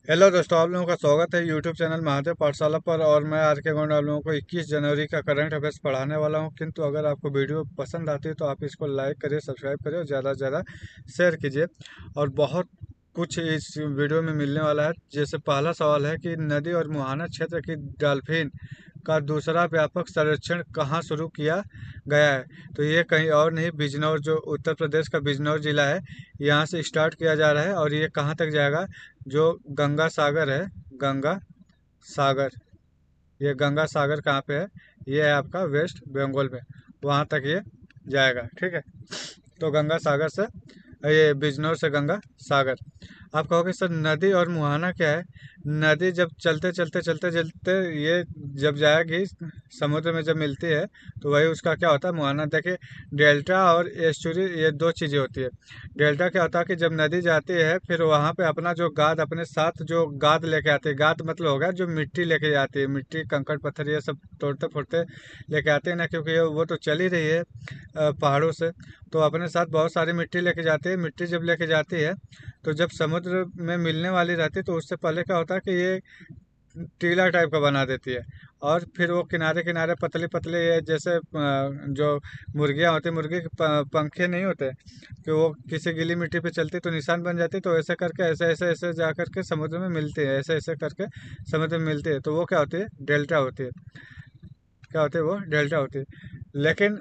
Hello दोस्तों, आप लोगों का स्वागत है यूट्यूब चैनल महादेव पाठशाला पर। और मैं आर के गौंड आप लोगों को 21 जनवरी का करंट अफेयर्स पढ़ाने वाला हूं। किंतु अगर आपको वीडियो पसंद आती है तो आप इसको लाइक करिए, सब्सक्राइब करिए और ज़्यादा से ज़्यादा शेयर कीजिए। और बहुत कुछ इस वीडियो में मिलने वाला है। जैसे पहला सवाल है कि नदी और मुहाना क्षेत्र की डॉल्फिन का दूसरा व्यापक सर्वेक्षण कहाँ शुरू किया गया है। तो ये कहीं और नहीं, बिजनौर, जो उत्तर प्रदेश का बिजनौर जिला है, यहाँ से स्टार्ट किया जा रहा है। और ये कहाँ तक जाएगा, जो गंगा सागर है, गंगा सागर, ये गंगा सागर कहाँ पे है, ये है आपका वेस्ट बंगाल में, वहाँ तक ये जाएगा। ठीक है, तो गंगा सागर से, ये बिजनौर से गंगा सागर। आप कहोगे सर नदी और मुहाना क्या है। नदी जब चलते चलते चलते चलते ये जब जाएगी समुद्र में, जब मिलती है तो वही उसका क्या होता है, मुहाना। देखिए, डेल्टा और एस्चुरी ये दो चीज़ें होती है। डेल्टा क्या होता है कि जब नदी जाती है फिर वहाँ पे अपना जो गाद अपने साथ जो गाद लेके आती है, गाद मतलब हो गया जो मिट्टी लेके जाती है, मिट्टी कंकड़ पत्थर ये सब तोड़ते फोड़ते लेके आते हैं ना, क्योंकि वो तो चल ही रही है पहाड़ों से। तो अपने साथ बहुत सारी मिट्टी लेके जाती है। मिट्टी जब लेके जाती है तो जब समुद्र में मिलने वाली रहती है तो उससे पहले क्या होता है कि ये टीला टाइप का बना देती है। और फिर वो किनारे किनारे पतली पतली, ये जैसे जो मुर्गियाँ होती, मुर्गी के पंखे नहीं होते कि वो किसी गीली मिट्टी पे चलती तो निशान बन जाती, तो ऐसे करके ऐसे ऐसे ऐसे जा करके समुद्र में मिलती है, ऐसे ऐसे करके समुद्र में मिलती है, तो वो क्या होती है, डेल्टा होती है। क्या होती है, वो डेल्टा होती है। लेकिन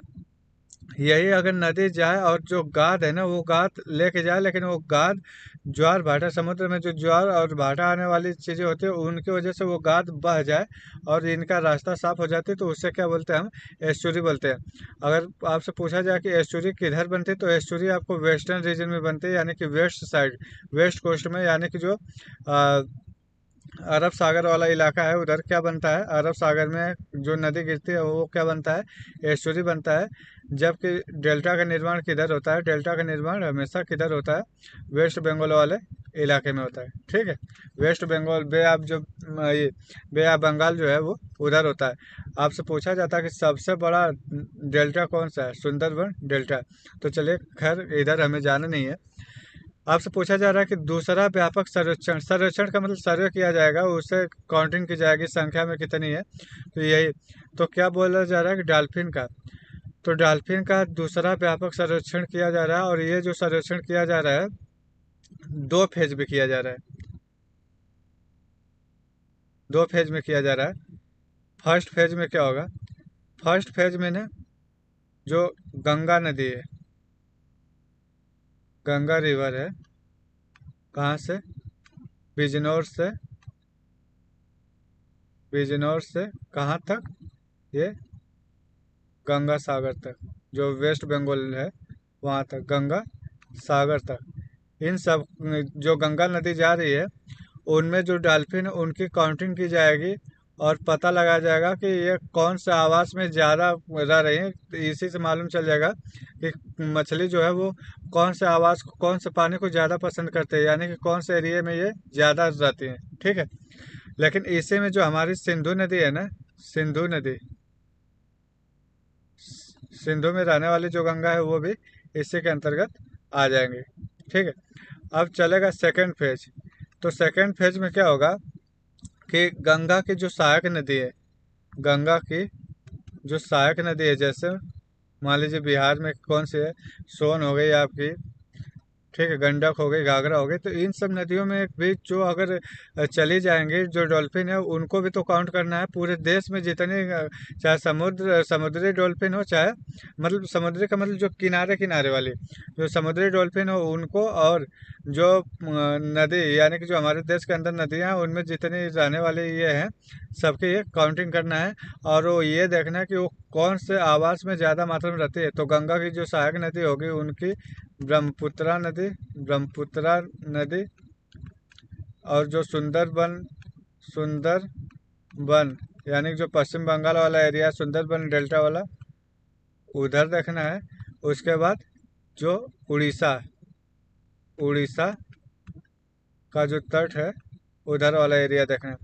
यही अगर नदी जाए और जो गाद है ना वो गाद लेके जाए, लेकिन वो गाद ज्वार भाटा, समुद्र में जो ज्वार और भाटा आने वाली चीज़ें होती है उनकी वजह से वो गाद बह जाए और इनका रास्ता साफ हो जाती है, तो उससे क्या बोलते हैं, हम एस्चुरी बोलते हैं। अगर आपसे पूछा जाए कि एस्चुरी किधर बनती है, तो एस्चुरी आपको वेस्टर्न रीजन में बनती है, यानी कि वेस्ट साइड, वेस्ट कोस्ट में, यानी कि जो अरब सागर वाला इलाका है उधर क्या बनता है, अरब सागर में जो नदी गिरती है वो क्या बनता है, एस्चुरी बनता है। जबकि डेल्टा का निर्माण किधर होता है, डेल्टा का निर्माण हमेशा किधर होता है, वेस्ट बंगाल वाले इलाके में होता है। ठीक है, वेस्ट बंगाल, बे ऑफ जो ये बे ऑफ बंगाल जो है वो उधर होता है। आपसे पूछा जाता है कि सबसे बड़ा डेल्टा कौन सा है, सुंदरबन डेल्टा। तो चलिए, खैर इधर हमें जाना नहीं है। आपसे पूछा जा रहा है कि दूसरा व्यापक सर्वेक्षण, सर्वेक्षण का मतलब सर्वे किया जाएगा, उससे काउंटिंग की जाएगी, संख्या में कितनी है, तो यही। तो क्या बोला जा रहा है कि डॉल्फिन का, तो डॉल्फिन का दूसरा व्यापक सर्वेक्षण किया जा रहा है। और ये जो सर्वेक्षण किया जा रहा है, दो फेज में किया जा रहा है, दो फेज में किया जा रहा है। फर्स्ट फेज में क्या होगा, फर्स्ट फेज में ना, जो गंगा नदी है, गंगा रिवर है, कहाँ से, बिजनौर से, बिजनौर से कहाँ तक, ये गंगा सागर तक, जो वेस्ट बंगाल है वहाँ तक, गंगा सागर तक। इन सब जो गंगा नदी जा रही है उनमें जो डॉल्फिन है उनकी काउंटिंग की जाएगी और पता लगाया जाएगा कि ये कौन से आवास में ज़्यादा रह रही है। तो इसी से मालूम चल जाएगा कि मछली जो है वो कौन से आवास को, कौन से पानी को ज़्यादा पसंद करते हैं, यानी कि कौन से एरिया में ये ज़्यादा रहती हैं। ठीक है, लेकिन इसी में जो हमारी सिंधु नदी है ना, सिंधु नदी, सिंधु में रहने वाली जो गंगा है वो भी इसी के अंतर्गत आ जाएंगे। ठीक है, अब चलेगा सेकंड फेज। तो सेकंड फेज में क्या होगा कि गंगा की जो सहायक नदी है, गंगा की जो सहायक नदी है, जैसे मान लीजिए बिहार में कौन सी है, सोन हो गई आपकी, ठीक है, गंडक हो गई, घाघरा हो गई, तो इन सब नदियों में भी जो अगर चली जाएंगी जो डॉल्फिन है उनको भी तो काउंट करना है। पूरे देश में जितने चाहे समुद्री डॉल्फिन हो, चाहे मतलब समुद्री का मतलब जो किनारे किनारे वाली जो समुद्री डॉल्फिन हो उनको, और जो नदी यानी कि जो हमारे देश के अंदर नदियाँ हैं उनमें जितनी रहने वाली ये हैं, सबकी ये काउंटिंग करना है। और वो ये देखना है कि वो कौन से आवास में ज़्यादा मात्रा में रहती है। तो गंगा की जो सहायक नदी होगी उनकी ब्रह्मपुत्रा नदी, ब्रह्मपुत्रा नदी, और जो सुंदरबन यानी कि जो पश्चिम बंगाल वाला एरिया, सुंदरबन डेल्टा वाला, उधर देखना है। उसके बाद जो उड़ीसा, उड़ीसा का जो तट है उधर वाला एरिया देखना है।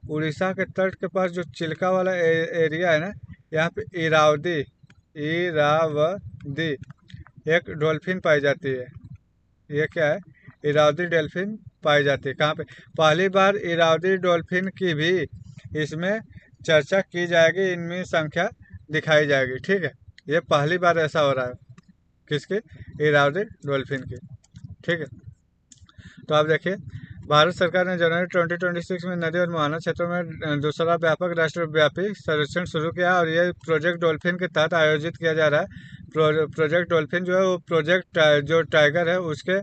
उड़ीसा के तट के पास जो चिल्का वाला एरिया है ना, यहाँ पे इरावदी, इरावदी एक डॉल्फिन पाई जाती है, ये क्या है, इरावदी डॉल्फिन पाई जाती है। कहाँ पे? पहली बार इरावदी डॉल्फिन की भी इसमें चर्चा की जाएगी, इनमें संख्या दिखाई जाएगी। ठीक है, ये पहली बार ऐसा हो रहा है। किसकी? इरावदी डॉल्फिन की। ठीक है, तो आप देखिए, भारत सरकार ने जनवरी 2026 में नदी और मुहाना क्षेत्रों में दूसरा व्यापक राष्ट्रव्यापी सर्वेक्षण शुरू किया और ये प्रोजेक्ट डॉल्फिन के तहत आयोजित किया जा रहा है। प्रोजेक्ट डॉल्फिन जो है वो प्रोजेक्ट जो टाइगर है उसके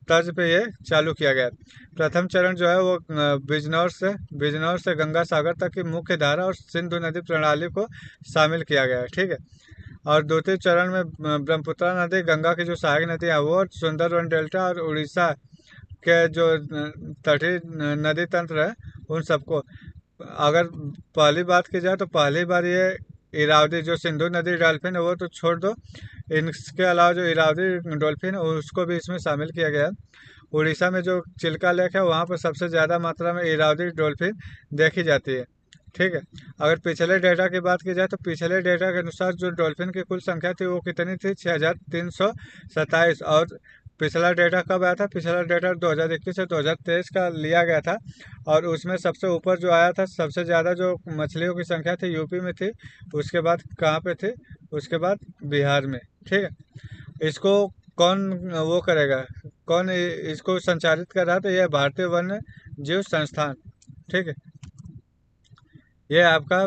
तर्ज पे ये चालू किया गया। प्रथम चरण जो है वो बिजनौर से गंगा सागर तक की मुख्य धारा और सिंधु नदी प्रणाली को शामिल किया गया है। ठीक है, और द्वितीय चरण में ब्रह्मपुत्र नदी, गंगा की जो सहायक नदी है वो, सुंदरवन डेल्टा और उड़ीसा के जो तटीय नदी तंत्र है उन सबको। अगर पहली बात की जाए तो पहली बार ये इरावदी जो सिंधु नदी डॉल्फिन है वो तो छोड़ दो, इनके अलावा जो इरावदी डॉल्फिन है उसको भी इसमें शामिल किया गया है। उड़ीसा में जो चिल्का लेक है वहाँ पर सबसे ज़्यादा मात्रा में इरावदी डॉल्फिन देखी जाती है। ठीक है, अगर पिछले डेटा की बात की जाए तो पिछले डेटा के अनुसार जो डॉल्फिन की कुल संख्या थी वो कितनी थी? 6,327। और पिछला डेटा कब आया था? पिछला डेटा 2021 से 2023 का लिया गया था और उसमें सबसे ऊपर जो आया था, सबसे ज़्यादा जो मछलियों की संख्या थी यूपी में थी, उसके बाद कहाँ पे थी? उसके बाद बिहार में। ठीक है, इसको कौन वो करेगा, कौन इसको संचालित कर रहा था? यह भारतीय वन्य जीव संस्थान। ठीक है, ये आपका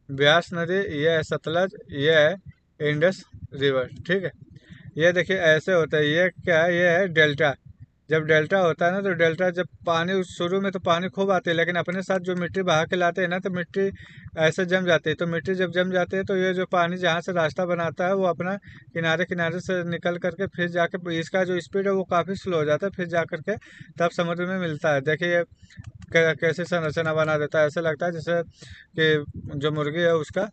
ब्यास नदी, ये है सतलज, ये है इंडस रिवर। ठीक है, ये देखिए ऐसे होता है। ये क्या है? ये है डेल्टा। जब डेल्टा होता है ना तो डेल्टा जब पानी शुरू में तो पानी खूब आती है, लेकिन अपने साथ जो मिट्टी बहा के लाते हैं ना तो मिट्टी ऐसे जम जाती है। तो मिट्टी जब जम जाती है तो ये जो पानी जहाँ से रास्ता बनाता है वो अपना किनारे किनारे से निकल करके फिर जाके इसका जो स्पीड है वो काफ़ी स्लो हो जाता है, फिर जा करके तब समुद्र में मिलता है। देखिए ये कैसे संरचना बना देता है, ऐसे लगता है जैसे कि जो मुर्गी है उसका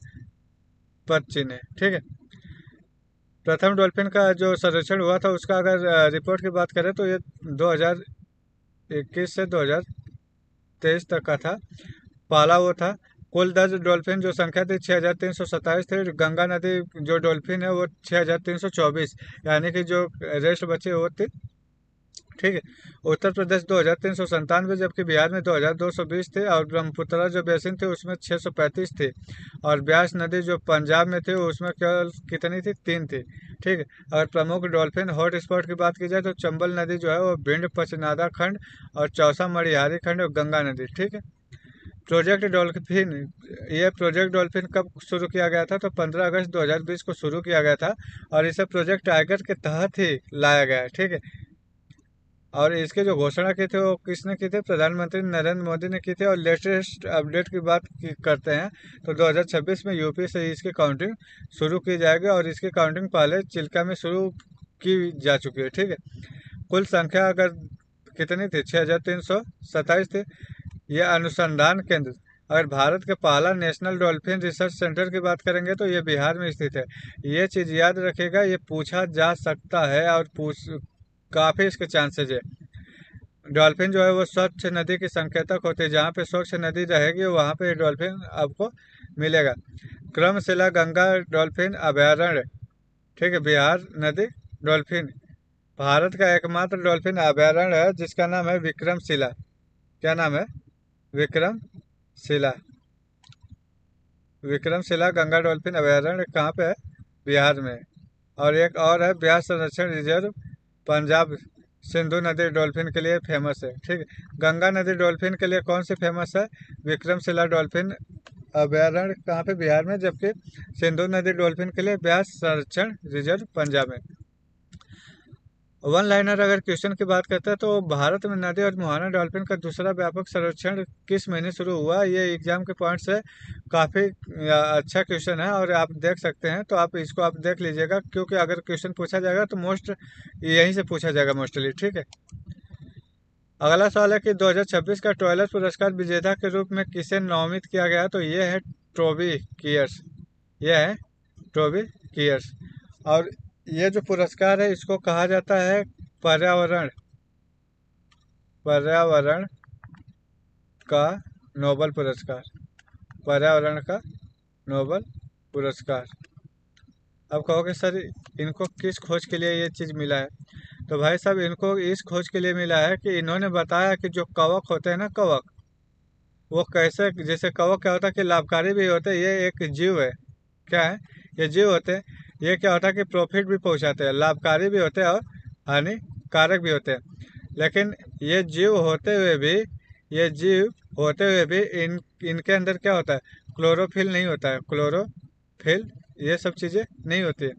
पद चिन्ह है। ठीक है, प्रथम डॉल्फिन का जो सर्वेक्षण हुआ था उसका अगर रिपोर्ट की बात करें तो ये 2021 से 2023 तक का था। पहला वो था। कुल 10 डॉल्फिन जो संख्या थी 6,327 थी। गंगा नदी जो डॉल्फिन है वो 6,324, यानी कि जो रेस्ट बचे वो थी। ठीक है, उत्तर प्रदेश 2,397, जबकि बिहार में 2,220 थे और ब्रह्मपुत्र जो बेसिन थे उसमें 635 थे और ब्यास नदी जो पंजाब में थी उसमें केवल कितनी थी? 3 थी। ठीक है, अगर प्रमुख डॉल्फिन हॉट स्पॉट की बात की जाए तो चंबल नदी जो है वो भिंड पचनादा खंड और चौसा मड़िहारी खंड और गंगा नदी। ठीक है, प्रोजेक्ट डॉल्फिन, ये प्रोजेक्ट डॉल्फिन कब शुरू किया गया था? तो 15 अगस्त 2020 को शुरू किया गया था और इसे प्रोजेक्ट टाइगर के तहत ही लाया गया है। ठीक है, और इसके जो घोषणा की थी वो किसने की थी? प्रधानमंत्री नरेंद्र मोदी ने की थी। और लेटेस्ट अपडेट की बात करते हैं तो 2026 में यूपी से इसकी काउंटिंग शुरू की जाएगी और इसकी काउंटिंग पहले चिल्का में शुरू की जा चुकी है। ठीक है, कुल संख्या अगर कितनी थी? 6,327 थी। यह अनुसंधान केंद्र, अगर भारत के पहला नेशनल डॉल्फिन रिसर्च सेंटर की बात करेंगे तो ये बिहार में स्थित है। ये चीज़ याद रखिएगा, ये पूछा जा सकता है और काफ़ी इसके चांसेज है। डॉल्फिन जो है वो स्वच्छ नदी की संकेतक होती है, जहाँ पे स्वच्छ नदी रहेगी वहाँ पे डॉल्फिन आपको मिलेगा। क्रमशिला गंगा डॉल्फिन अभयारण्य। ठीक है, बिहार नदी डॉल्फिन भारत का एकमात्र डॉल्फिन अभयारण्य है जिसका नाम है विक्रमशिला। क्या नाम है? विक्रमशिला। विक्रमशिला गंगा डॉल्फिन अभयारण्य कहाँ पे है? बिहार में। और एक और है ब्यास संरक्षण रिजर्व, पंजाब। सिंधु नदी डॉल्फिन के लिए फेमस है। ठीक है, गंगा नदी डॉल्फिन के लिए कौन सी फेमस है? विक्रमशिला डॉल्फिन अभयारण्य कहाँ पे? बिहार में। जबकि सिंधु नदी डॉल्फिन के लिए ब्यास संरक्षण रिजर्व पंजाब में। वन लाइनर अगर क्वेश्चन की बात करते हैं तो भारत में नदी और मुहाना डॉल्फिन का दूसरा व्यापक सर्वेक्षण किस महीने शुरू हुआ? ये एग्जाम के पॉइंट से काफ़ी अच्छा क्वेश्चन है और आप देख सकते हैं, तो आप इसको आप देख लीजिएगा क्योंकि अगर क्वेश्चन पूछा जाएगा तो यहीं से पूछा जाएगा मोस्टली। ठीक है, अगला सवाल है कि 2026 का टॉयलेट पुरस्कार विजेता के रूप में किसे नामित किया गया? तो ये है टोबी कियर्स। ये है टोबी कियर्स। और ये जो पुरस्कार है इसको कहा जाता है पर्यावरण पर्यावरण का नोबल पुरस्कार। पर्यावरण का नोबल पुरस्कार। अब कहोगे सर इनको किस खोज के लिए ये चीज़ मिला है? तो भाई साहब इनको इस खोज के लिए मिला है कि इन्होंने बताया कि जो कवक होते हैं ना, कवक, वो कैसे, जैसे कवक क्या होता है कि लाभकारी भी होते हैं, ये एक जीव है। क्या है? ये जीव होते हैं। ये क्या होता है कि प्रॉफिट भी पहुंचाते हैं, लाभकारी भी होते हैं और हानिकारक भी होते हैं। लेकिन ये जीव होते हुए भी ये जीव होते हुए भी इनके अंदर क्या होता है? क्लोरोफिल नहीं होता है, क्लोरोफिल, ये सब चीज़ें नहीं होती है।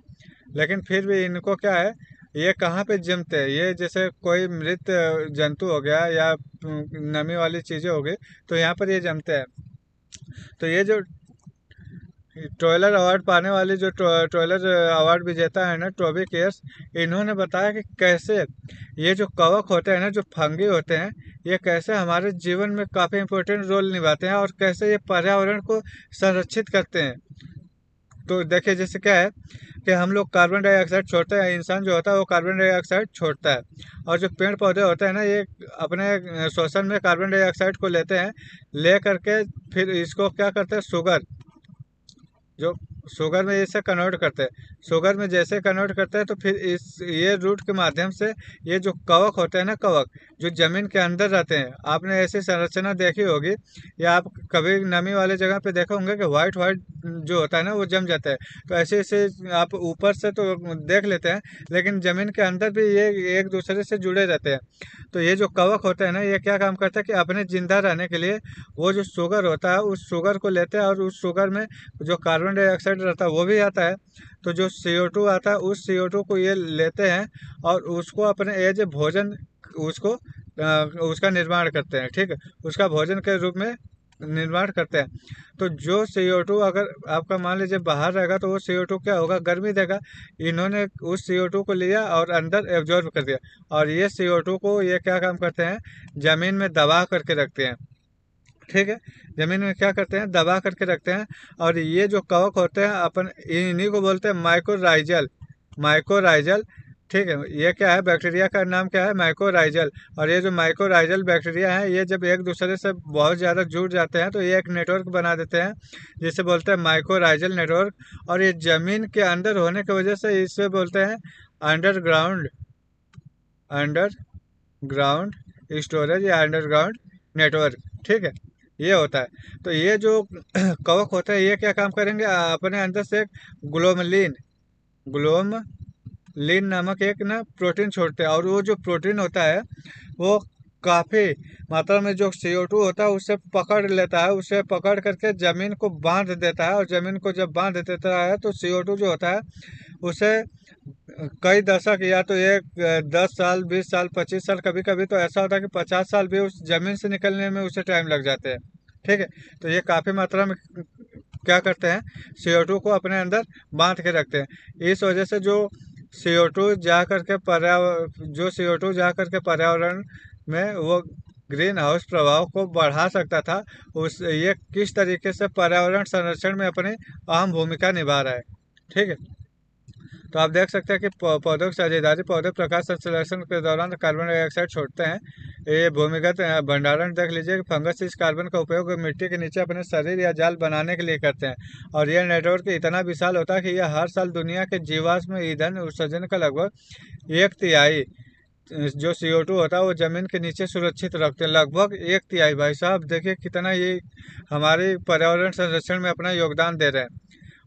लेकिन फिर भी इनको क्या है, ये कहाँ पे जमते हैं? ये जैसे कोई मृत जंतु हो गया या नमी वाली चीज़ें हो गई, तो यहाँ पर ये जमते हैं। तो ये जो ट्रोलर अवार्ड पाने वाली जो ट्रोलर अवार्ड विजेता है ना, टोबी केयर्स, इन्होंने बताया कि कैसे ये जो कवक होते हैं ना, जो फंगी होते हैं, ये कैसे हमारे जीवन में काफ़ी इंपॉर्टेंट रोल निभाते हैं और कैसे ये पर्यावरण को संरक्षित करते हैं। तो देखिए जैसे क्या है कि हम लोग कार्बन डाइऑक्साइड छोड़ते हैं, इंसान जो होता है वो कार्बन डाइऑक्साइड छोड़ता है, और जो पेड़ पौधे होते हैं ना, ये अपने श्वसन में कार्बन डाइऑक्साइड को लेते हैं, ले करके फिर इसको क्या करते हैं, जो शुगर में इसे कन्वर्ट करते हैं। शुगर में जैसे कन्वर्ट करते हैं तो फिर इस ये रूट के माध्यम से ये जो कवक होते हैं ना, कवक जो जमीन के अंदर रहते हैं, आपने ऐसी संरचना देखी होगी या आप कभी नमी वाले जगह पे देखे होंगे कि वाइट वाइट जो होता है ना, वो जम जाता है। तो ऐसे ऐसे आप ऊपर से तो देख लेते हैं, लेकिन जमीन के अंदर भी ये एक दूसरे से जुड़े रहते हैं। तो ये जो कवक होता है ना, ये क्या काम करता है कि अपने जिंदा रहने के लिए वो जो शुगर होता है, उस शुगर को लेते हैं, और उस शुगर में जो कार्बन डाइऑक्साइड रहता है वो भी आता है। तो जो CO2 आता है, उस CO2 को ये लेते हैं और उसको अपने एज भोजन, उसको उसका निर्माण करते हैं। ठीक है, उसका भोजन के रूप में निर्माण करते हैं। तो जो CO2 अगर आपका मान लीजिए बाहर रहेगा, तो वो CO2 क्या होगा, गर्मी देगा। इन्होंने उस CO2 को लिया और अंदर एब्जॉर्ब कर दिया, और ये CO2 को ये क्या काम करते हैं, जमीन में दबा करके रखते हैं। ठीक है, जमीन में क्या करते हैं, दबा करके रखते हैं। और ये जो कवक होते हैं, अपन इन्हीं को बोलते हैं माइकोराइजल, माइकोराइजल। ठीक है, ये क्या है, बैक्टीरिया का नाम क्या है, माइकोराइजल। और ये जो माइकोराइजल बैक्टीरिया है, ये जब एक दूसरे से बहुत ज़्यादा जुड़ जाते हैं तो ये एक नेटवर्क बना देते हैं, जिसे बोलते हैं माइकोराइजल नेटवर्क। और ये जमीन के अंदर होने की वजह से इसे बोलते हैं अंडरग्राउंड, अंडरग्राउंड स्टोरेज या अंडरग्राउंड नेटवर्क। ठीक है, ये होता है। तो ये जो कवक होते हैं, ये क्या काम करेंगे, अपने अंदर से ग्लोमलिन, ग्लोमलिन नामक एक ना प्रोटीन छोड़ते हैं। और वो जो प्रोटीन होता है, वो काफ़ी मात्रा में जो CO2 होता है उसे पकड़ लेता है, उसे पकड़ करके ज़मीन को बांध देता है। और ज़मीन को जब बांध देता है तो CO2 जो होता है उसे कई दशक, या तो एक 10 साल, 20 साल, 25 साल, कभी कभी तो ऐसा होता है कि 50 साल भी उस जमीन से निकलने में उसे टाइम लग जाते हैं। ठीक है, तो ये काफ़ी मात्रा में क्या करते हैं, CO2 को अपने अंदर बांध के रखते हैं। इस वजह से जो CO2 जा करके पर्यावरण में वो ग्रीन हाउस प्रभाव को बढ़ा सकता था, उस ये किस तरीके से पर्यावरण संरक्षण में अपनी अहम भूमिका निभा रहा है। ठीक है, तो आप देख सकते हैं कि पौधों की साझेदारी, पौधे प्रकाश संश्लेषण के दौरान कार्बन डाइऑक्साइड छोड़ते हैं। ये भूमिगत भंडारण देख लीजिए कि फंगस इस कार्बन का उपयोग मिट्टी के नीचे अपने शरीर या जाल बनाने के लिए करते हैं। और यह नेटवर्क इतना विशाल होता है कि यह हर साल दुनिया के जीवाश्म ईंधन उत्सर्जन का लगभग 1/3 जो CO2 होता है वो जमीन के नीचे सुरक्षित रखते हैं। लगभग 1/3। भाई साहब देखिए कितना ये हमारे पर्यावरण संरक्षण में अपना योगदान दे रहे हैं।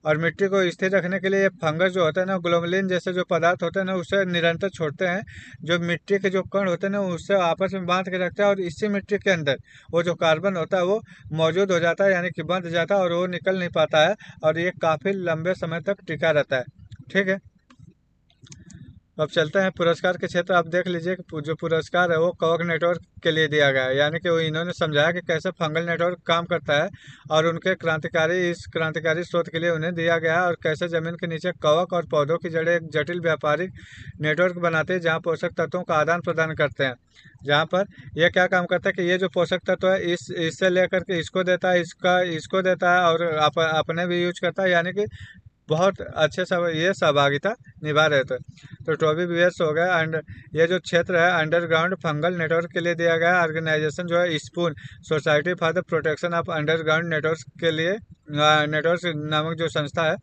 और मिट्टी को स्थिर रखने के लिए ये फंगस जो होता है ना, ग्लोमलिन जैसे जो पदार्थ होते हैं ना, उसे निरंतर छोड़ते हैं। जो मिट्टी के जो कण होते हैं ना, उससे आपस में बांध के रखते हैं, और इसी मिट्टी के अंदर वो जो कार्बन होता है वो मौजूद हो जाता है, यानी कि बंध जाता है, और वो निकल नहीं पाता है, और ये काफ़ी लंबे समय तक टिका रहता है। ठीक है, अब चलते हैं पुरस्कार के क्षेत्र। आप देख लीजिए कि जो पुरस्कार है वो कवक नेटवर्क के लिए दिया गया है, यानी कि वो इन्होंने समझाया कि कैसे फंगल नेटवर्क काम करता है, और उनके इस क्रांतिकारी शोध के लिए उन्हें दिया गया है। और कैसे जमीन के नीचे कवक और पौधों की जड़ें एक जटिल व्यापारिक नेटवर्क बनाते हैं, जहाँ पोषक तत्वों का आदान प्रदान करते हैं। जहाँ पर यह क्या काम करता है कि ये जो पोषक तत्व है, इससे लेकर के इसको देता है, इसको देता है, और अपने भी यूज करता है, यानी कि बहुत अच्छे सब ये सहभागिता निभा रहे थे। तो टोबी बियर्स हो गया। एंड ये जो क्षेत्र है अंडरग्राउंड फंगल नेटवर्क के लिए दिया गया है। ऑर्गेनाइजेशन जो है spoon, society for the protection of underground network के लिए, नेटवर्क नामक जो संस्था है,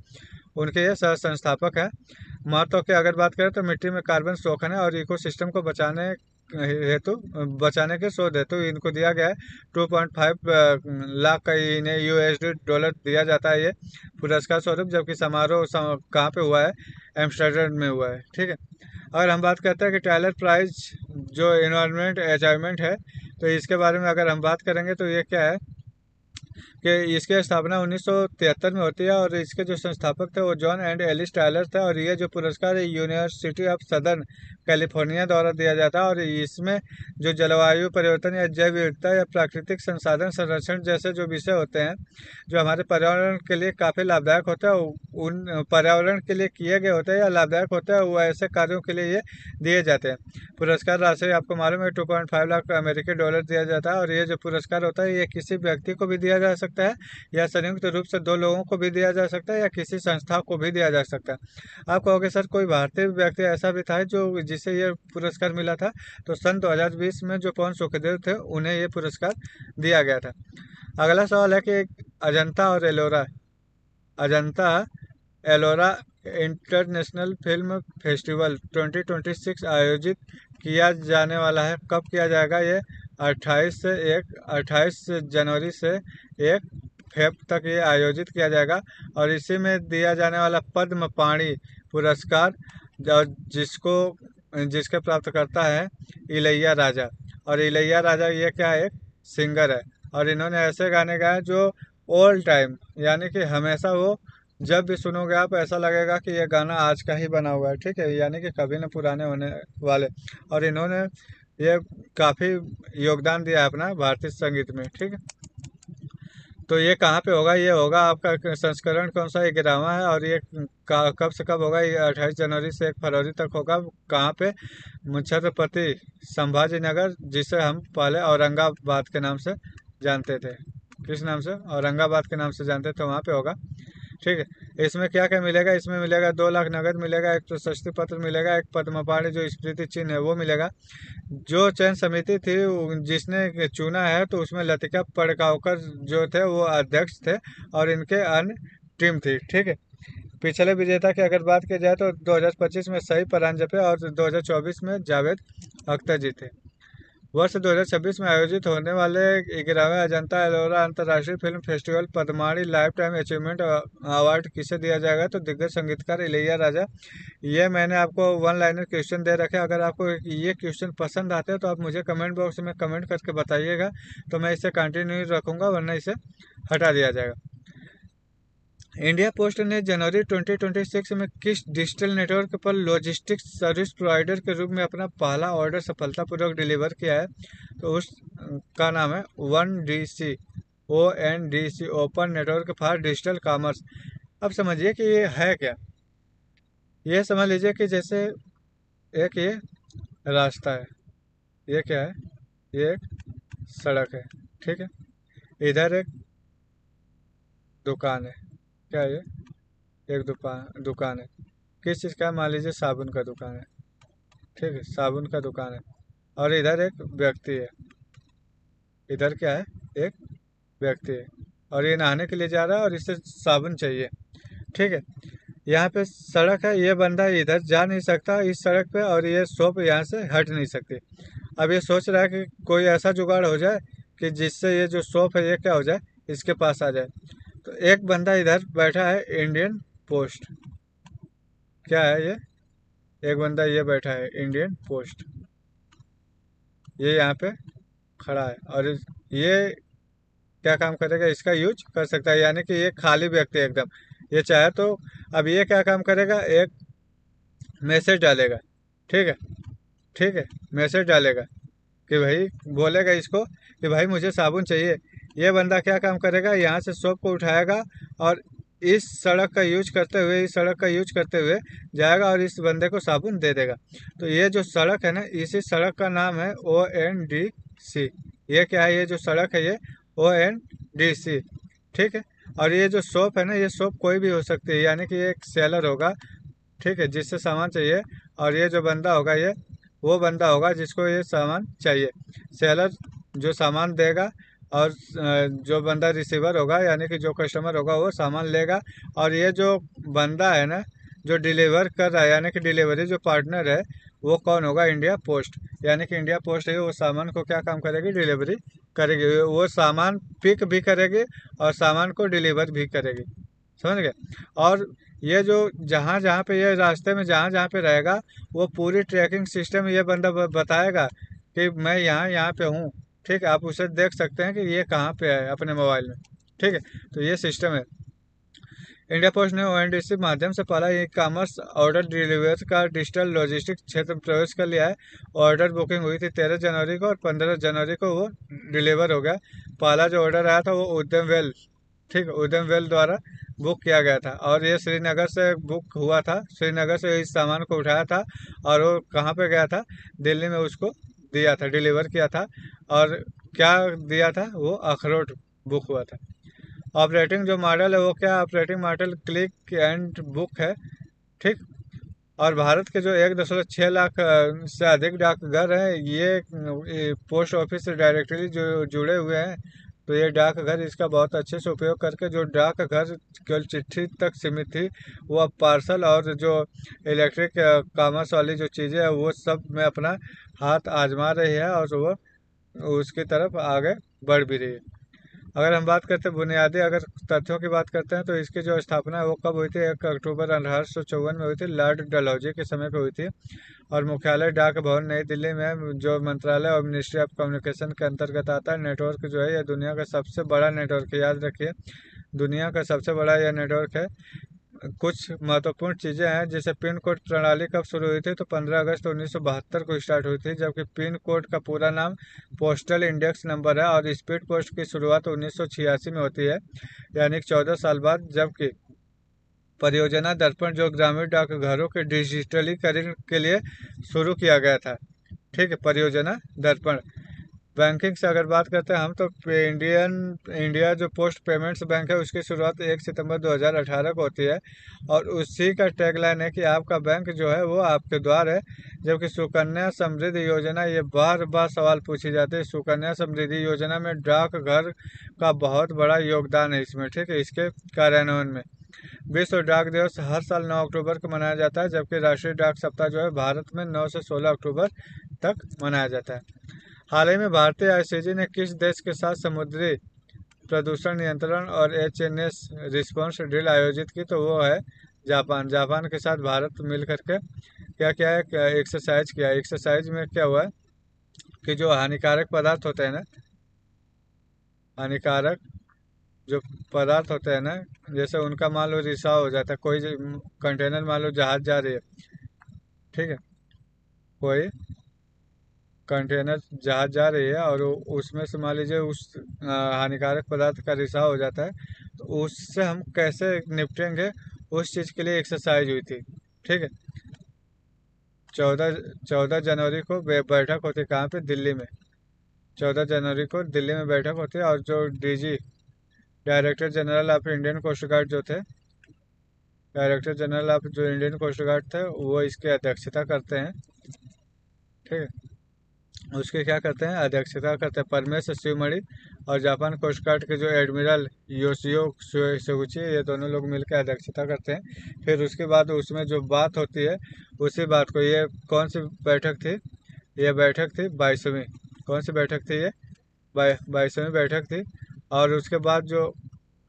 उनके ये सह संस्थापक है। महत्व की अगर बात करें तो मिट्टी में कार्बन शोषण है और इकोसिस्टम को बचाने हेतु बचाने के शोध हेतु इनको दिया गया है 2.5 लाख का इन्हें $US दिया जाता है ये पुरस्कार स्वरूप। जबकि समारोह कहाँ पे हुआ है, एम्स्टर्डम में हुआ है। ठीक है, अगर हम बात करते हैं कि टाइलर प्राइज जो इन्वायरमेंट अचीवमेंट है, तो इसके बारे में अगर हम बात करेंगे तो ये क्या है कि इसकी स्थापना 1973 में होती है और इसके जो संस्थापक थे वो जॉन एंड एलिस टायलर थे। और ये जो पुरस्कार यूनिवर्सिटी ऑफ सदर्न कैलिफोर्निया द्वारा दिया जाता है और इसमें जो जलवायु परिवर्तन या जैव विविधता या प्राकृतिक संसाधन संरक्षण जैसे जो विषय होते हैं जो हमारे पर्यावरण के लिए काफ़ी लाभदायक होता है, उन पर्यावरण के लिए किए गए होते हैं या लाभदायक होते हैं, वो ऐसे कार्यों के लिए ये दिए जाते हैं। पुरस्कार राशि आपको मालूम है 2.5 लाख अमेरिकी डॉलर दिया जाता है। और ये जो पुरस्कार होता है ये किसी व्यक्ति को भी दिया जा सकता है या संयुक्त रूप से 2 लोगों को भी दिया जा सकता है या किसी संस्था को भी दिया जा सकता है। आप कहोगे सर कोई भारतीय व्यक्ति ऐसा भी था जो जिसे ये पुरस्कार मिला था, तो सन 2020 में जो पवन सुखदेव थे उन्हें ये पुरस्कार दिया गया था। अगला सवाल है कि अजंता और Ajanta Ellora international film festival 2026 आयोजित किया जाने वाला है। कब किया जाएगा ये? 28 जनवरी से 1 फेब तक ये आयोजित किया जाएगा। और इसी में दिया जाने वाला पद्म पाणि पुरस्कार जिसके प्राप्तकर्ता है इलैया राजा। और इलैया राजा ये क्या है, एक सिंगर है और इन्होंने ऐसे गाने गाए जो ऑल टाइम यानी कि हमेशा वो जब भी सुनोगे आप ऐसा लगेगा कि ये गाना आज का ही बना हुआ है। ठीक है, यानी कि कभी न पुराने होने वाले। और इन्होंने ये काफ़ी योगदान दिया है अपना भारतीय संगीत में। ठीक है, तो ये कहाँ पे होगा? ये होगा आपका संस्करण कौन सा? 11वां है। और ये कब से कब होगा? ये 28 जनवरी से 1 फरवरी तक होगा। कहाँ पे? छत्रपति संभाजी नगर, जिसे हम पहले औरंगाबाद के नाम से जानते थे। किस नाम से? औरंगाबाद के नाम से जानते थे, वहाँ पे होगा। ठीक है, इसमें क्या क्या मिलेगा? इसमें मिलेगा 2 लाख नगद मिलेगा, एक प्रशस्ति पत्र मिलेगा, एक पद्म पाणि जो स्मृति चिन्ह है वो मिलेगा। जो चयन समिति थी जिसने चुना है तो उसमें लतिका पड़कावकर जो थे वो अध्यक्ष थे और इनके अन्य टीम थी। ठीक है, पिछले विजेता की अगर बात की जाए तो 2025 में सई परांजपे और 2024 में जावेद अख्तर जी थे। वर्ष 2026 में आयोजित होने वाले 11वें अजंता एलोरा अंतर्राष्ट्रीय film festival Padmani lifetime achievement award किसे दिया जाएगा? तो दिग्गज संगीतकार इलैया राजा। ये मैंने आपको 1 लाइनर क्वेश्चन दे रखे। अगर आपको ये क्वेश्चन पसंद आते हैं तो आप मुझे कमेंट बॉक्स में कमेंट करके बताइएगा, तो मैं इसे कंटिन्यू रखूँगा, वरना इसे हटा दिया जाएगा। इंडिया पोस्ट ने जनवरी 2026 में किस डिजिटल नेटवर्क पर लॉजिस्टिक्स सर्विस प्रोवाइडर के रूप में अपना पहला ऑर्डर सफलतापूर्वक डिलीवर किया है? तो उस का नाम है ONDC, ONDC, open network for digital commerce. अब समझिए कि ये है क्या। ये समझ लीजिए कि जैसे एक ये रास्ता है, ये क्या है? ये एक सड़क है। ठीक है, इधर एक दुकान है। क्या है ये? एक दुकान है। किस चीज़ का? मान लीजिए साबुन का दुकान है। ठीक है, साबुन का दुकान है। और इधर एक व्यक्ति है। इधर क्या है? एक व्यक्ति है और ये नहाने के लिए जा रहा है और इसे साबुन चाहिए। ठीक है, यहाँ पे सड़क है, ये बंदा इधर जा नहीं सकता इस सड़क पे और ये शॉप यहाँ से हट नहीं सकती। अब ये सोच रहा है कि कोई ऐसा जुगाड़ हो जाए कि जिससे ये जो शॉप है ये क्या हो जाए, इसके पास आ जाए। तो एक बंदा इधर बैठा है, इंडियन पोस्ट। क्या है ये? एक बंदा ये बैठा है, इंडियन पोस्ट। ये यहाँ पे खड़ा है और ये क्या काम करेगा? इसका यूज कर सकता है, यानी कि ये खाली व्यक्ति है एकदम। ये चाहे तो अब ये क्या काम करेगा? एक मैसेज डालेगा। ठीक है, ठीक है, मैसेज डालेगा कि भाई, बोलेगा इसको कि भाई मुझे साबुन चाहिए। ये बंदा क्या काम करेगा? यहाँ से सोप को उठाएगा और इस सड़क का यूज करते हुए जाएगा और इस बंदे को साबुन दे देगा। तो ये जो सड़क है ना, इसी सड़क का नाम है ONDC। ये क्या है? ये जो सड़क है ये ONDC। ठीक है, और ये जो शॉप है ना, ये शॉप कोई भी हो सकती है, यानी कि ये एक सेलर होगा। ठीक है, जिससे सामान चाहिए। और ये जो बंदा होगा ये वो बंदा होगा जिसको ये सामान चाहिए। सेलर जो सामान देगा और जो बंदा रिसीवर होगा यानी कि जो कस्टमर होगा वो सामान लेगा। और ये जो बंदा है ना, जो डिलीवर कर रहा है यानी कि डिलीवरी जो पार्टनर है वो कौन होगा? India post. यानी कि इंडिया पोस्ट है वो सामान को क्या काम करेगी? डिलीवरी करेगी। वो सामान पिक भी करेगी और सामान को डिलीवर भी करेगी। समझ गए? और ये जो जहाँ जहाँ पे ये रास्ते में जहाँ जहाँ पे रहेगा वो पूरी ट्रैकिंग सिस्टम ये बंदा बताएगा कि मैं यहाँ यहाँ पे हूँ। ठीक है, आप उसे देख सकते हैं कि ये कहाँ पे है अपने मोबाइल में। ठीक है, तो ये सिस्टम है। इंडिया पोस्ट ने ओएनडीसी माध्यम से पहला ई कॉमर्स ऑर्डर डिलीवरी का डिजिटल लॉजिस्टिक्स क्षेत्र में प्रवेश कर लिया है। ऑर्डर बुकिंग हुई थी 13 जनवरी को और 15 जनवरी को वो डिलीवर हो गया। पहला जो ऑर्डर आया था वो उद्यम वेल, ठीक है, उद्यम वेल द्वारा बुक किया गया था और ये श्रीनगर से बुक हुआ था। श्रीनगर से इस सामान को उठाया था और वो कहाँ पे गया था? दिल्ली में उसको दिया था, डिलीवर किया था। और क्या दिया था? वो अखरोट बुक हुआ था। ऑपरेटिंग जो मॉडल है वो क्या? Operating model click and book है। ठीक। और भारत के जो 1.6 लाख से अधिक डाकघर हैं ये पोस्ट ऑफिस से डायरेक्टली जो जुड़े हुए हैं। तो ये डाकघर इसका बहुत अच्छे से उपयोग करके जो डाकघर केवल चिट्ठी तक सीमित थी वो अब पार्सल और जो इलेक्ट्रिक कॉमर्स वाली जो चीज़ें हैं वो सब में अपना हाथ आजमा रही है और वो उसकी तरफ आगे बढ़ भी रही है। अगर हम बात करते हैं बुनियादी अगर तथ्यों की बात करते हैं तो इसकी जो स्थापना है वो कब हुई थी? 1 अक्टूबर 1854 में हुई थी, लॉर्ड डलहौजी के समय पे हुई थी। और मुख्यालय डाक भवन नई दिल्ली में है, जो मंत्रालय और मिनिस्ट्री ऑफ कम्युनिकेशन के अंतर्गत आता है। नेटवर्क जो है ये दुनिया का सबसे बड़ा नेटवर्क है, याद रखिए, दुनिया का सबसे बड़ा यह नेटवर्क है। कुछ महत्वपूर्ण चीज़ें हैं, जैसे पिन कोड प्रणाली कब शुरू हुई थी? तो 15 अगस्त 1972 को स्टार्ट हुई थी, जबकि पिन कोड का पूरा नाम पोस्टल इंडेक्स नंबर है। और स्पीड पोस्ट की शुरुआत 1986 में होती है, यानी कि 14 साल बाद। जबकि परियोजना दर्पण जो ग्रामीण डाकघरों के डिजिटलीकरण के लिए शुरू किया गया था। ठीक है, परियोजना दर्पण। बैंकिंग से अगर बात करते हैं हम तो इंडिया जो पोस्ट पेमेंट्स बैंक है उसकी शुरुआत 1 सितंबर 2018 को होती है। और उसी का टैगलाइन है कि आपका बैंक जो है वो आपके द्वार है। जबकि सुकन्या समृद्धि योजना, ये बार बार सवाल पूछी जाती है, सुकन्या समृद्धि योजना में डाकघर का बहुत बड़ा योगदान है इसमें। ठीक है, इसके कार्यान्वयन में। विश्व डाक दिवस हर साल 9 अक्टूबर को मनाया जाता है, जबकि राष्ट्रीय डाक सप्ताह जो है भारत में 9 से 16 अक्टूबर तक मनाया जाता है। हाल ही में भारतीय आईसीजी ने किस देश के साथ समुद्री प्रदूषण नियंत्रण और एचएनएस रिस्पॉन्स ड्रिल आयोजित की? तो वो है जापान। जापान के साथ भारत मिल करके क्या क्या है? एक्सरसाइज किया। एक्सरसाइज में क्या हुआ कि जो हानिकारक पदार्थ होते हैं ना, हानिकारक जो पदार्थ होते हैं ना, जैसे उनका मान लो रिसाव हो जाता है, कोई कंटेनर मान लो जहाज जा रही है, ठीक है, कोई कंटेनर जहाज जा रही है और उसमें से मान लीजिए उस हानिकारक पदार्थ का रिसाव हो जाता है, तो उससे हम कैसे निपटेंगे उस चीज़ के लिए एक्सरसाइज हुई थी। ठीक है, 14 जनवरी को बैठक होती है, कहाँ पे? दिल्ली में। 14 जनवरी को दिल्ली में बैठक होती है और जो DG director general of Indian coast guard जो थे, डायरेक्टर जनरल ऑफ जो इंडियन कोस्ट गार्ड थे वो इसकी अध्यक्षता करते हैं। ठीक है, उसके क्या करते हैं? अध्यक्षता करते हैं परमेश शिवमणि। और जापान कोस्ट गार्ड के जो एडमिरल योशियो सुगुची, ये दोनों लोग मिलकर अध्यक्षता करते हैं। फिर उसके बाद उसमें जो बात होती है उसी बात को, ये कौन सी बैठक थी? ये बैठक थी 22वीं। कौन सी बैठक थी? ये 22वीं बैठक थी। और उसके बाद जो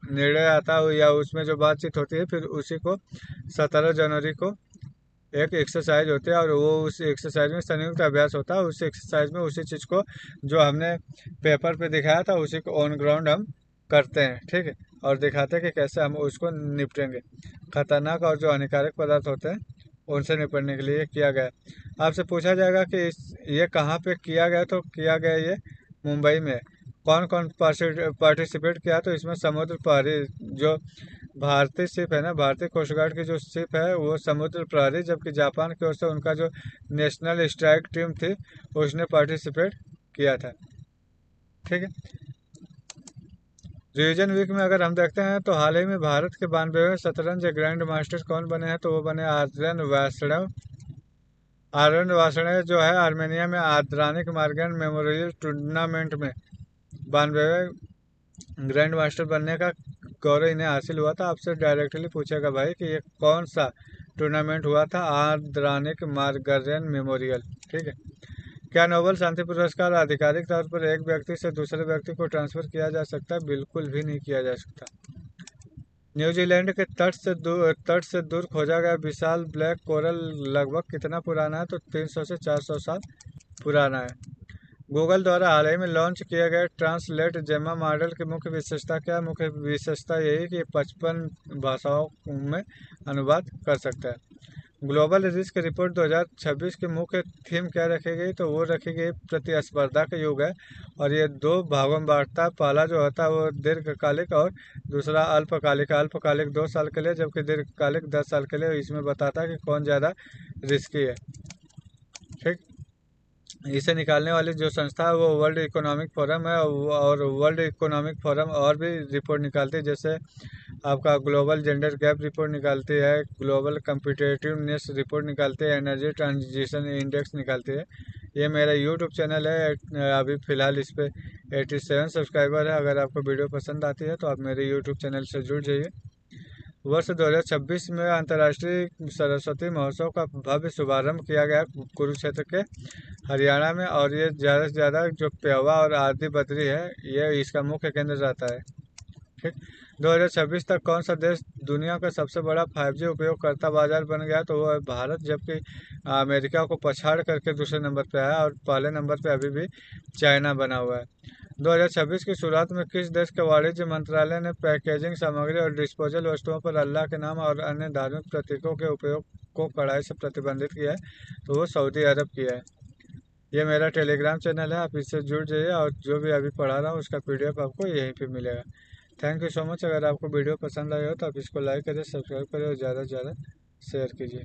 निर्णय आता है या उसमें जो बातचीत होती है फिर उसी को 17 जनवरी को एक एक्सरसाइज होती है और वो उस एक्सरसाइज में संयुक्त अभ्यास होता है। उस एक्सरसाइज में उसी चीज़ को जो हमने पेपर पे दिखाया था उसी को ऑन ग्राउंड हम करते हैं। ठीक है, और दिखाते हैं कि कैसे हम उसको निपटेंगे। खतरनाक और जो हानिकारक पदार्थ होते हैं उनसे निपटने के लिए किया गया। आपसे पूछा जाएगा कि ये कहाँ पे किया गया? तो किया गया ये मुंबई में। कौन कौन पार्टिसिपेट किया? तो इसमें समुद्र प्रहरी जो भारतीय शिप है ना, भारतीय कोस्ट गार्ड की जो शिप है वो समुद्र प्रहरी, जबकि जापान की ओर से उनका जो नेशनल स्ट्राइक टीम थी उसने पार्टिसिपेट किया था। ठीक है, रिवीजन वीक में अगर हम देखते हैं तो हाल ही में भारत के 92वें शतरंज ग्रैंड मास्टर कौन बने हैं? तो वो बने आर्यन वासुदेव। आर्यन वासुदेव जो है आर्मेनिया में आद्रानिक मार्गन मेमोरियल टूर्नामेंट में 92वें ग्रैंड मास्टर बनने का गौरव इन्हें हासिल हुआ था। आपसे डायरेक्टली पूछेगा भाई कि ये कौन सा टूर्नामेंट हुआ था, आदरानिक मार्गरेन मेमोरियल। ठीक है। क्या नोबेल शांति पुरस्कार आधिकारिक तौर पर एक व्यक्ति से दूसरे व्यक्ति को ट्रांसफर किया जा सकता है? बिल्कुल भी नहीं किया जा सकता। न्यूजीलैंड के तट से दूर खोजा गया विशाल ब्लैक कोरल लगभग कितना पुराना है? तो 300 से 400 साल पुराना है। गूगल द्वारा हाल ही में लॉन्च किए गए ट्रांसलेट जेमा मॉडल की मुख्य विशेषता क्या है? मुख्य विशेषता यही कि 55 भाषाओं में अनुवाद कर सकता है। ग्लोबल रिस्क रिपोर्ट 2026 की मुख्य थीम क्या रखी गई? तो वो रखी गई प्रतिस्पर्धा का युग है, और ये दो भागों में बांटता है। पहला जो होता है वो दीर्घकालिक और दूसरा अल्पकालिक। अल्पकालिक 2 साल के लिए, जबकि दीर्घकालिक 10 साल के लिए। इसमें बताता है कि कौन ज़्यादा रिस्की है। ठीक। इसे निकालने वाली जो संस्था है वो वर्ल्ड इकोनॉमिक फोरम है, और वर्ल्ड इकोनॉमिक फोरम और भी रिपोर्ट निकालती है, जैसे आपका ग्लोबल जेंडर गैप रिपोर्ट निकालती है, ग्लोबल कम्पिटेटिवनेस रिपोर्ट निकालती है, एनर्जी ट्रांजिशन इंडेक्स निकालती है। ये मेरा यूट्यूब चैनल है, अभी फ़िलहाल इस पर 87 सब्सक्राइबर है। अगर आपको वीडियो पसंद आती है तो आप मेरे यूट्यूब चैनल से जुड़ जाइए। वर्ष 2026 में अंतर्राष्ट्रीय सरस्वती महोत्सव का भव्य शुभारंभ किया गया कुरुक्षेत्र के हरियाणा में, और ये ज़्यादा से ज़्यादा जो पेवा और आदि बद्री है, ये इसका मुख्य केंद्र रहता है। ठीक। 2026 तक कौन सा देश दुनिया का सबसे बड़ा 5G उपयोगकर्ता बाजार बन गया? तो वो है भारत, जबकि अमेरिका को पछाड़ करके दूसरे नंबर पे आया, और पहले नंबर पे अभी भी चाइना बना हुआ है। 2026 की शुरुआत में किस देश के वाणिज्य मंत्रालय ने पैकेजिंग सामग्री और डिस्पोजल वस्तुओं पर अल्लाह के नाम और अन्य धार्मिक प्रतीकों के उपयोग को कड़ाई से प्रतिबंधित किया है? तो वो सऊदी अरब किया है। ये मेरा टेलीग्राम चैनल है, आप इससे जुड़ जाइए, और जो भी अभी पढ़ा रहा हूँ उसका PDF आपको यहीं पे मिलेगा। Thank you so much. अगर आपको वीडियो पसंद आया हो तो आप इसको लाइक करें, सब्सक्राइब करें और ज़्यादा से ज़्यादा शेयर कीजिए।